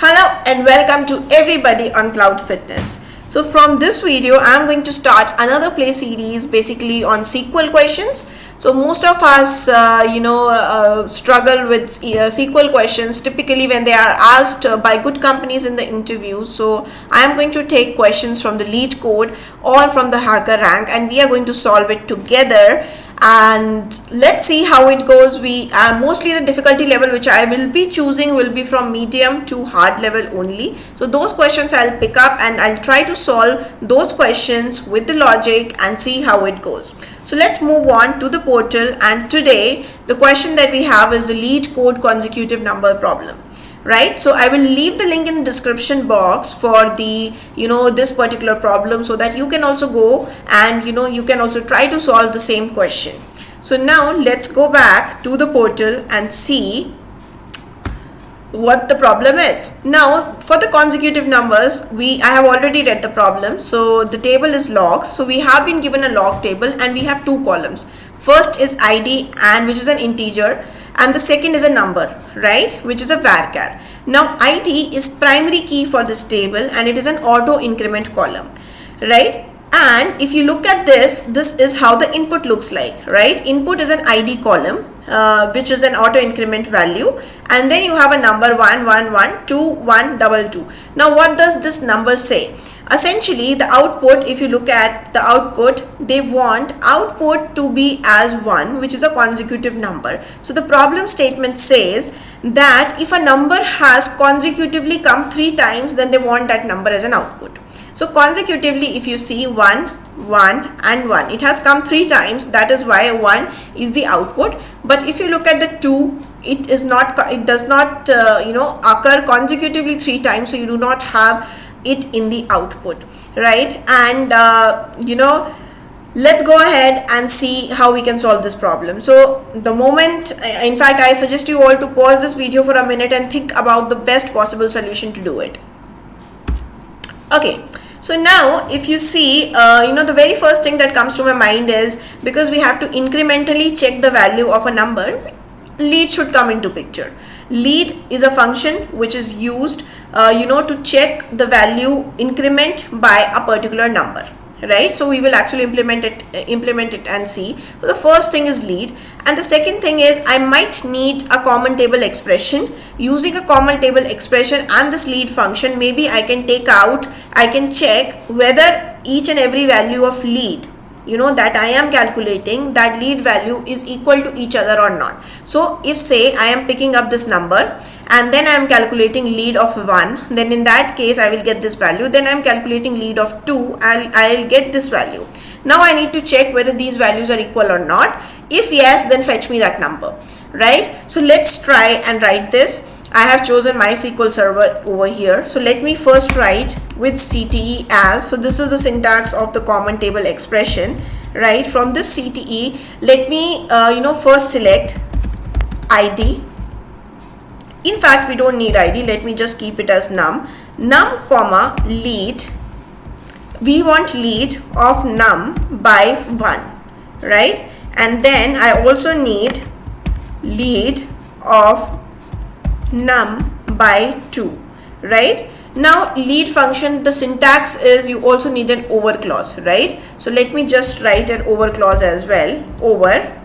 Hello and welcome to everybody on Cloud Fitness. So from this video, I'm going to start another play series basically on SQL questions. So most of us, struggle with SQL questions typically when they are asked by good companies in the interview. So I am going to take questions from the Leet code or from the hacker rank, and we are going to solve it together. And let's see how it goes. We mostly the difficulty level which I will be choosing will be from medium to hard level only. So those questions I'll pick up and I'll try to solve those questions with the logic and see how it goes. So let's move on to the portal, and today the question that we have is the Leet code consecutive number problem. Right, so I will leave the link in the description box for the this particular problem, so that you can also go and you can also try to solve the same question. So now let's go back to the portal and see what the problem is. Now for the consecutive numbers, I have already read the problem. So the table is logs. So we have been given a log table and we have two columns. First is ID, and which is an integer, and the second is a number, right, which is a varchar. Now ID is primary key for this table and it is an auto increment column, right? And if you look at this is how the input looks like, right? Input is an ID column, which is an auto increment value, and then you have a number 1 1 1 2 1 2 2. Now what does this number say? Essentially the output, if you look at the output, they want output to be as 1, which is a consecutive number. So the problem statement says that if a number has consecutively come 3 times, then they want that number as an output. So consecutively, if you see 1 1 and 1, it has come 3 times, that is why 1 is the output. But if you look at the 2, it does not occur consecutively 3 times, so you do not have it in the output, right? And let's go ahead and see how we can solve this problem. So the moment, in fact, I suggest you all to pause this video for a minute and think about the best possible solution to do it. Okay, so now if you see, the very first thing that comes to my mind is, because we have to incrementally check the value of a number, Leet should come into picture. Leet is a function which is used to check the value increment by a particular number, right? So we will actually implement it and see. So the first thing is Leet, and the second thing is I might need a common table expression. Using a common table expression and this Leet function, maybe I can check whether each and every value of Leet that I am calculating, that Leet value is equal to each other or not. So if say I am picking up this number and then I am calculating Leet of 1, then in that case I will get this value. Then I am calculating Leet of 2 and I will get this value. Now I need to check whether these values are equal or not. If yes, then fetch me that number, right? So let's try and write this. I have chosen my SQL server over here. So let me first write with CTE as, so this is the syntax of the common table expression, right? From this CTE, let me first select ID. In fact, we don't need ID. Let me just keep it as num comma Leet. We want Leet of num by 1, right? And then I also need Leet of num by 2, right? Now Leet function, the syntax is you also need an over clause, right? So let me just write an over clause as well. Over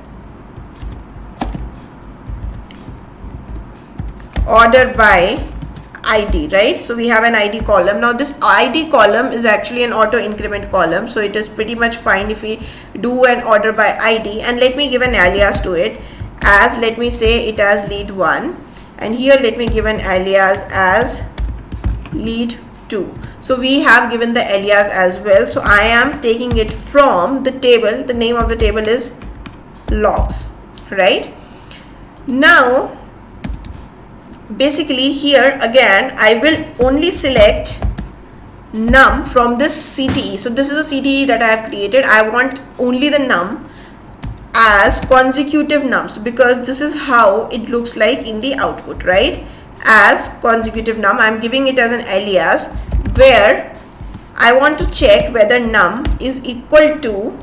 order by ID, right? So we have an ID column. Now this ID column is actually an auto increment column, so it is pretty much fine if we do an order by ID. And let me give an alias to it, as let me say it as Leet 1, and here let me give an alias as Leet 2. So we have given the alias as well. So I am taking it from the table. The name of the table is logs, right? Now basically here again I will only select num from this CTE. So this is a CTE that I have created. I want only the num as consecutive nums, because this is how it looks like in the output, right? As consecutive num, I'm giving it as an alias where I want to check whether num is equal to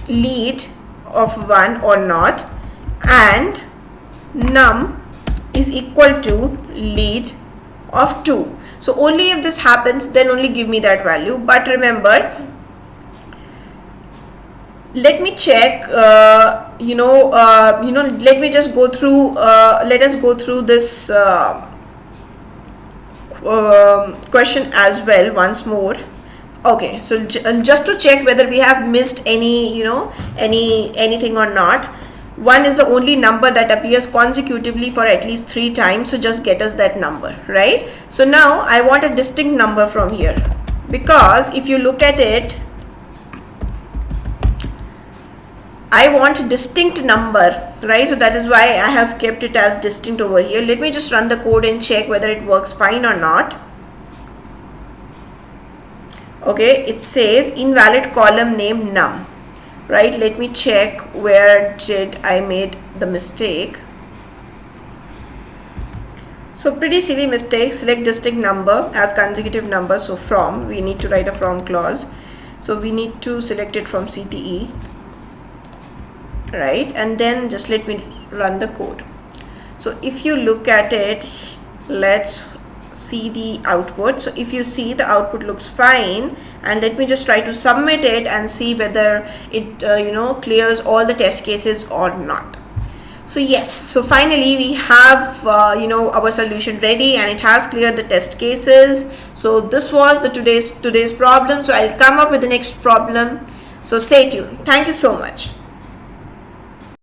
Leet of 1 or not, and num is equal to Leet of 2. So only if this happens, then only give me that value. But remember, let me check, let me just go through, let us go through this question as well once more. Okay, so just to check whether we have missed any, anything or not. 1 is the only number that appears consecutively for at least 3 times, so just get us that number, right? So now I want a distinct number from here, because if you look at it, I want a distinct number, right? So that is why I have kept it as distinct over here. Let me just run the code and check whether it works fine or not. Okay, it says invalid column name num, right? Let me check where did I made the mistake. So pretty silly mistake. Select distinct number as consecutive number. So from, we need to write a from clause. So we need to select it from CTE, right? And then just let me run the code. So if you look at it, let's see the output. So if you see, the output looks fine, and let me just try to submit it and see whether it clears all the test cases or not. So yes, so finally we have our solution ready, and it has cleared the test cases. So this was the today's problem. So I'll come up with the next problem, so stay tuned. Thank you so much.